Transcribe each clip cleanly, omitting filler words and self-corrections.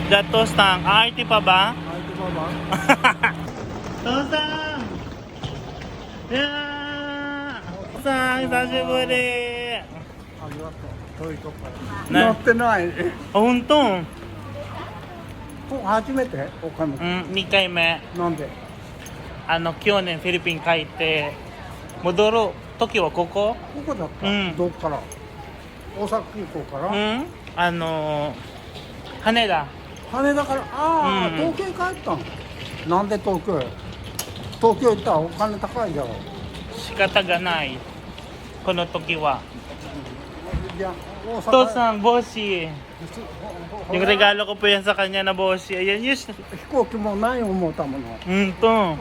じゃあ、父さん、RT pa ba? RT pa ba? 父さんいやー父さん、久しぶり。ありがとう。遠いとこから。ね乗ってない。あ、ほんと初めて岡山。2回目。なんで去年フィリピン帰って、戻る時はここここだった、どっから大阪空港から、羽田。羽田から、東京に帰ったの。なんで東京へ。東京行ったらお金高いじゃん。仕方がない。この時は。じゃあ大阪父さん、帽子。Yung regalo ko po yan sa kanya na boss. Ayan yun. 飛行機もない思ったもの。と。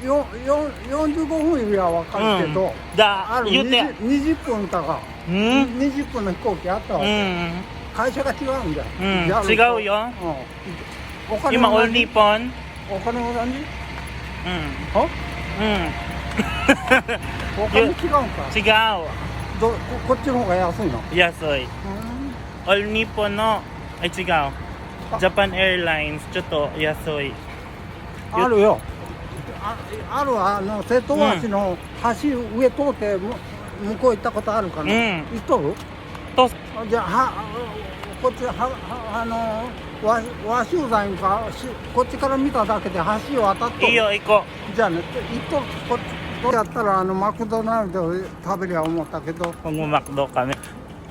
45分よりは分かるけど、ある20分だから、20分の飛行機あったわけ。会社が違うんじゃん。違うよ。今、オールニッポン。お金も何？お金違うんか。違う。こっちの方が安いの？安い。オールニッポンの、違う。ジャパンエアラインズ、ちょっと安い。あるよ。ある瀬戸大橋の橋上通って向こう行ったことあるかな？行っとる？じゃあこっち和州山かこっちから見ただけで橋を渡っとる。いいよ、行こう。じゃあね、行っとる。こっちやったらマクドナルド食べりゃ思ったけど。今後マクドかね。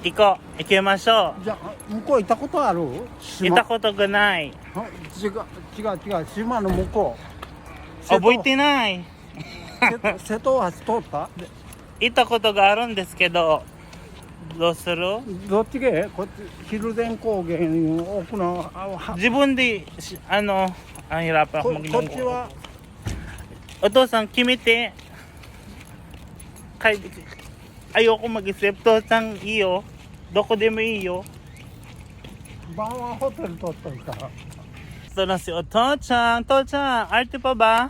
行こう。行きましょう。じゃあ向こう行ったことある？行ったことがない。違う。島の向こう。覚えてない。瀬戸大橋通った？行ったことがあるんですけど、どうする？どっちがこっち蒜山高原奥の自分でhirap ako mag-ilonggo. こっちはお父さん決めて。ayoko mag-isip. 父さんいいよ。どこでもいいよ。晩はホテル取っといた。Ito na si Oto-chan. Oto-chan, arte pa ba?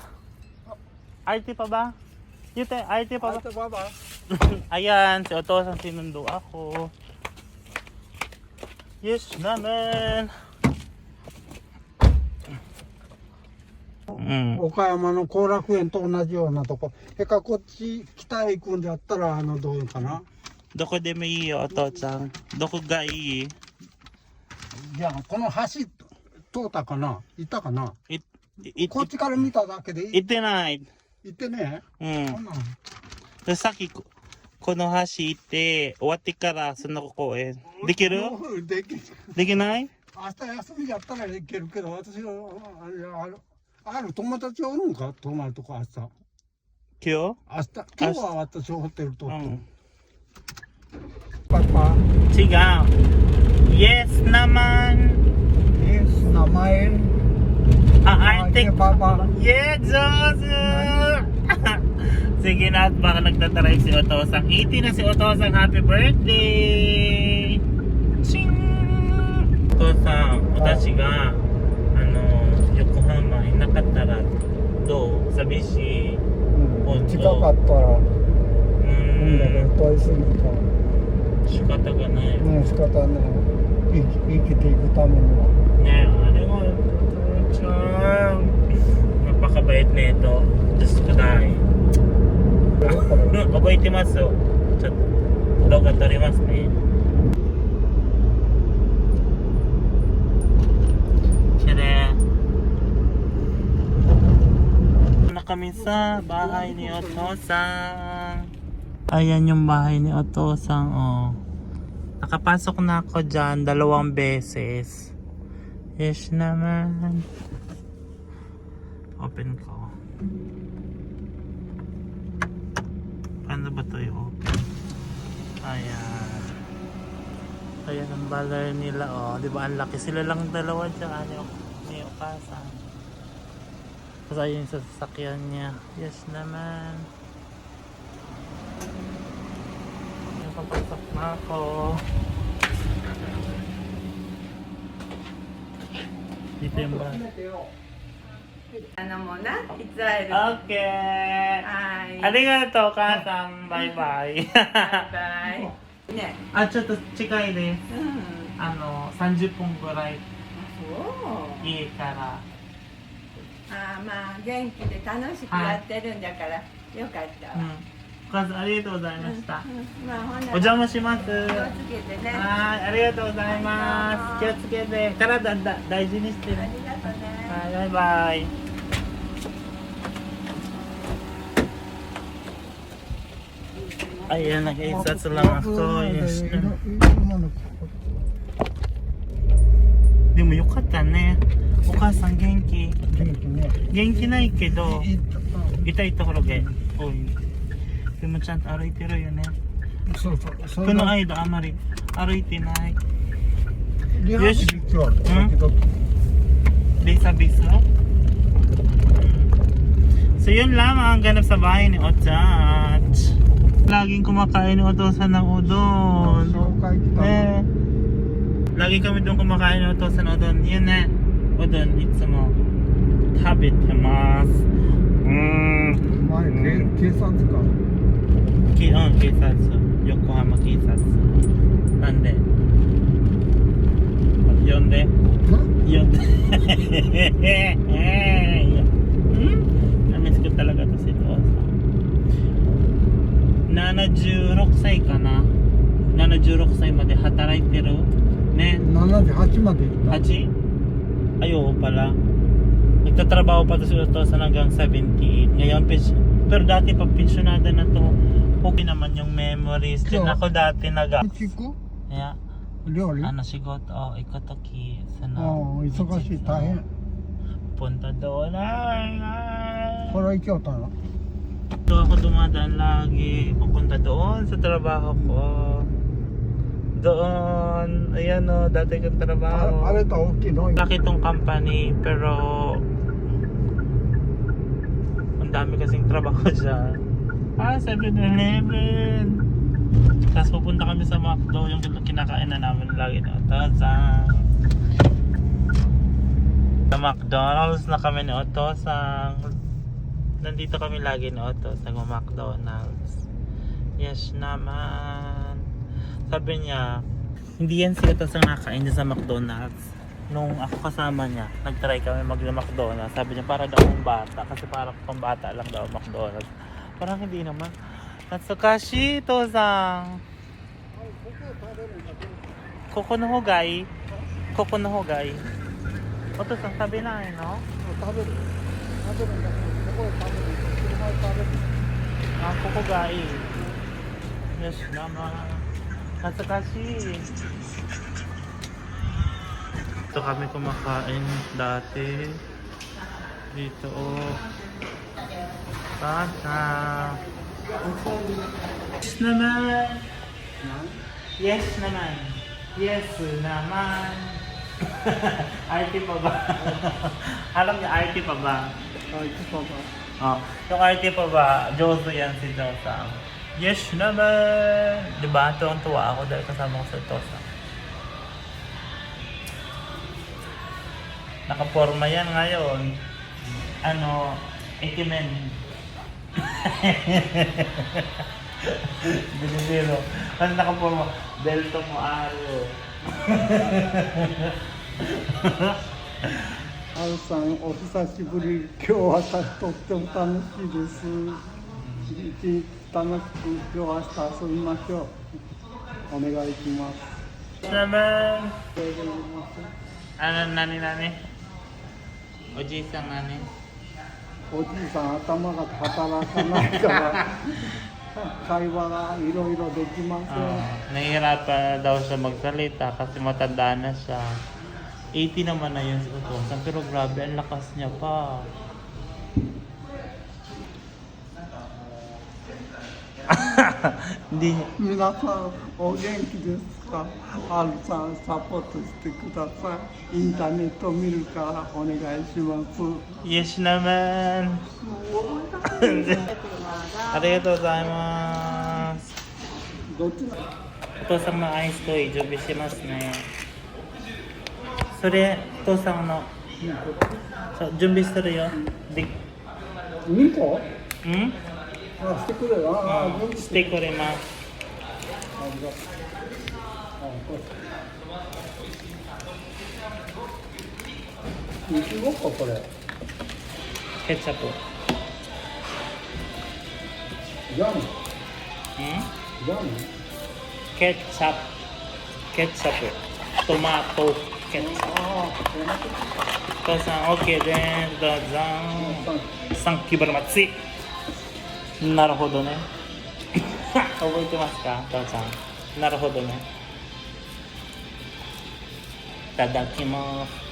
Arte pa ba? Yute, arte pa ba? Arte pa ba? Ayan, si Oto-chan sinundo ako. Yes naman. 岡山の後楽園と同じようなとこ。こっち北へ行くんだったらどうかな？どこでもいいよ、お父さん。どこがいい？じゃあこの橋通ったかな？行ったかな？こっちから見ただけでいい？行ってない。行ってね。でさっきこの橋行って終わってからその公園できる？できない？明日休みだったらできるけど、私はある友達おるんか？泊まるとこ明日。今日は私ホテル取ってる。パパ。違う。Yes naman. Yes naman. Arte papa. Yeah, Joseph. Sige na, baka nagtataray si Otosang. 80 na si Otosang. Happy birthday! Ching! Otosang, 私が横浜いなかったらどう？寂しい？近かったら遠いすぎるから仕方がない。仕方ない。生きていくためにはね。あれはOtosang napakabait na ito. Diyos ko dahil覚えてますよ。ちょっと動画撮りますね。na kami sa bahay ni Otosang. Ayan yung bahay ni Otosang, oh. Nakapasok na ako dyan 2 beses. Yes naman. Open ko. Paano ba ito yung open? Ayan. Ayan ang baler nila, oh. Diba ang laki? Sila lang dalawa dyan. Ni Otosang. Tapos ayun sa sasakyan niya. Yes naman. Ayan, papasok na ako. Dito yung ba? Ano muna? Pizza. Okay. Hi. Arigato, Kasang. Bye-bye. Bye. Ne. ちょっと近いです。30分ぐらい。そういいからあーまあ元気で楽しくやってるんだから、よかったわ。お母さんありがとうございました、まあほんならお邪魔します気をつけてね。はい、ありがとうございます気をつけて体大事にしてあねりがとうね。はい、バイバイAyan, nag-isats lang ako. Yes. でもよかったね。お母さん元気。元気ないけど、痛いところが多い。でもちゃんと歩いてるよね。そうそう。この間あまり歩いてない。リハビリっては時々。Bisa-bisa. So yun lamang ang ganap sa bahay ni Ochach. Laging kumakain ni Otosan ng udon. Eh, lagi kami doon kumakain ni Otosan ng udon. Yun na. Udon, itsumo. Tabitemasu. 前警察か。警察。横浜警察。なんで呼んで。呼んで。Namiss ko talaga to si Otosan. 76歳かな76歳まで働いてるね78まで行った。 8? Ayaw pala nagtatrabaho pa to si Otosan hanggang 78 ngayon pero dati pag pensyonada na to okay naman yung memories din ako dati Chico? yeah. 料理？仕事行くとき忙しい大変。 punta doonこれは行きよったの？ Doon ako dumadaan lagi, pupunta doon sa trabaho ko. Doon, ayan o, dati kong trabaho. あれと大きいの？ Laki tong company, pero ang dami kasing trabaho dyan. 7-Eleven. Tapos pupunta kami sa McDo, yung kinakain na namin lagi na Otosan. Sa McDonald's na kami ni Otosan. Nandito kami lagi ni Otosan sa McDonald's. Yes naman. Sabi niya, hindi yan si Otosan nakain niya sa McDonald's. Nung ako kasama niya, nag-try kami mag-McDonald's. Sabi niya para daw akong bata. Kasi parang pang bata lang daw McDonald's. Parang hindi naman. Natsukashi, Otosan. Koko no hogai. Koko no hogai. Otosan, sabi na no? 食べるんだけど、ここで食べる。車で食べる。 Koko gai. Yes naman. Natsukashi. Ito kami kumakain dati. Dito Tata. Yes naman. Yes naman. Yes naman. RT pa ba? Alam niya RT pa ba? ito pa ba? Oh, yung RT pa ba? Joso yan si Josa. Yes naman. Diba? Tuwang-tuwa ako dahil kasama ko sa Josa. Nakaporma yan ngayon. Ikimen. Binibiro. Ano nakaporma? Delto mo aro. アルさん、お久しぶり。今日はとっても楽しいです。一日楽しく今日明日遊びましょう。お願いします。 Naman. Nani? Oji-san nani? おじいさん、頭が働かないから会話がいろいろできません。 Nahihirapan daw siya magsalita kasi matanda na siya. 80 naman na yun si Otosan, pero grabe, ang lakas niya pa. Hindi niya. 皆さんお元気ですか？アルさんサポートしてください。インターネット見るからお願いします。 Yes naman. Arigatou gozaimasu. どっちなの？ Otosanのアイストイ準備しますね。それ、Otosanのそう準備するよ。で、2個？ん？あ、してくれよ。してくれます。ありがとう。これいちごかこれ。ケチャップ。ヤム。ヤム。ケチャップ。ケチャップ。トマトケチャップ。ああ、お父さん、OK です。どうぞ。サンキューバルマッチ。なるほどね。覚えてますか、お父さん。なるほどね。いただきます。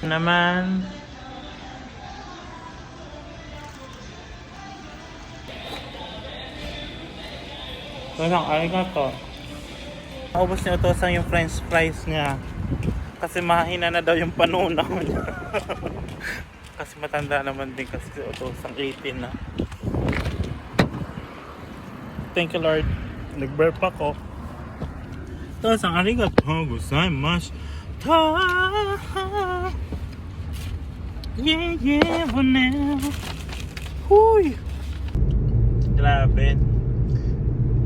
Naman. Walang arigato. Naubos ni Otosan yung french fries niya. Kasi mahina na daw yung panunaw niya. Kasi matanda naman din kasi si Otosan, 18 na. Thank you Lord. Nag-burp ako. Otosan, arigato gozaimasu. Yeah, yeah, for now. Huy! Grabe.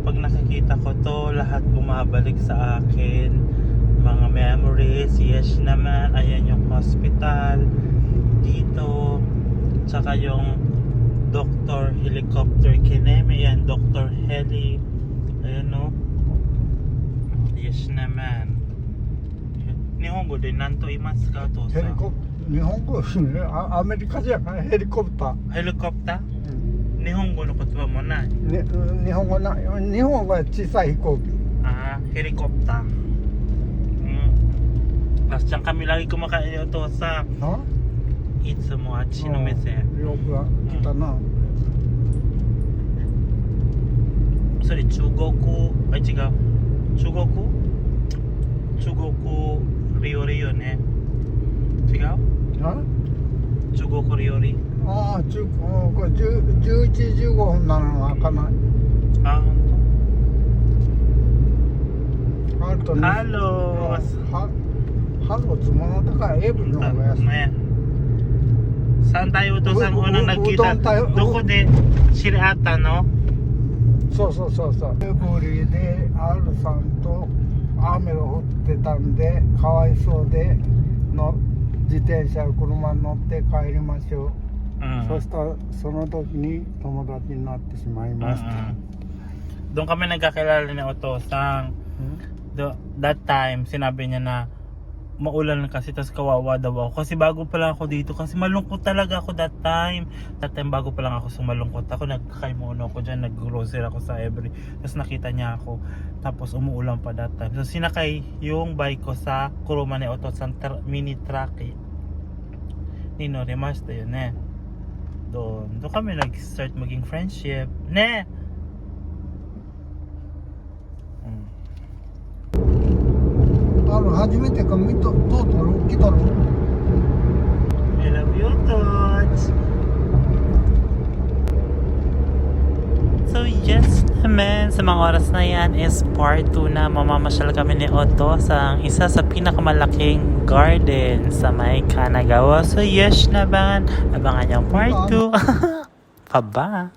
Pag nakikita ko to, lahat bumabalik sa akin. Mga memories. Yes naman. Ayan yung hospital. Dito. Tsaka yung Dr. Helicopter Kineme. Ayan, Dr. Heli. Ayan no. Yes naman. Nihongo de nanto imasu ka, Otosan? 日本語ですね。アメリカじゃないヘリコプター。ヘリコプター？日本語の言葉もない。日本語は小さい飛行機。Ah, helicopter. Tapos dyan kami lagi kumakain ni Otosan. Ha? Itsumo achi no mese. よく来たな。それ中国、あ、違う。中国料理よね。違う？は中国料理。ああ、これ11時15分なのが開かない。あ、あるとね。ハロー。ハローつ物高いエブリの方が安い。ね。Saan tayo Otosan unang nagkita? Doko de sila ata no? そうそうそうそう。エブリで R さんと雨が降ってたんでかわいそうでの自転車車に乗って帰りましょう。そしたらその時に友達になってしまいました。Doon kami nagkakilala ni Otosan. That time, sinabi niya na maulan kasi tas kawawa daw ako. Kasi bago pa lang ako dito. Kasi malungkot talaga ako that time. That time bago pa lang ako sumalungkot ako. Nagkakaymono ako dyan. Nag-grocery ako sa Every. Tapos nakita niya ako. Tapos umuulan pa that time. So sinakay yung bike ko sa kuruma ni Otosan mini truck eh. Ninorimashita yun eh. Doon kami nag-start maging friendship. Ne! I love you, Tots. So yes naman, sa mga oras na yan is part 2 na mamamasyal kami ni Otto sa isa sa pinakamalaking garden sa may Kanagawa. So yes naman, abangan yung part 2. Pa-ba?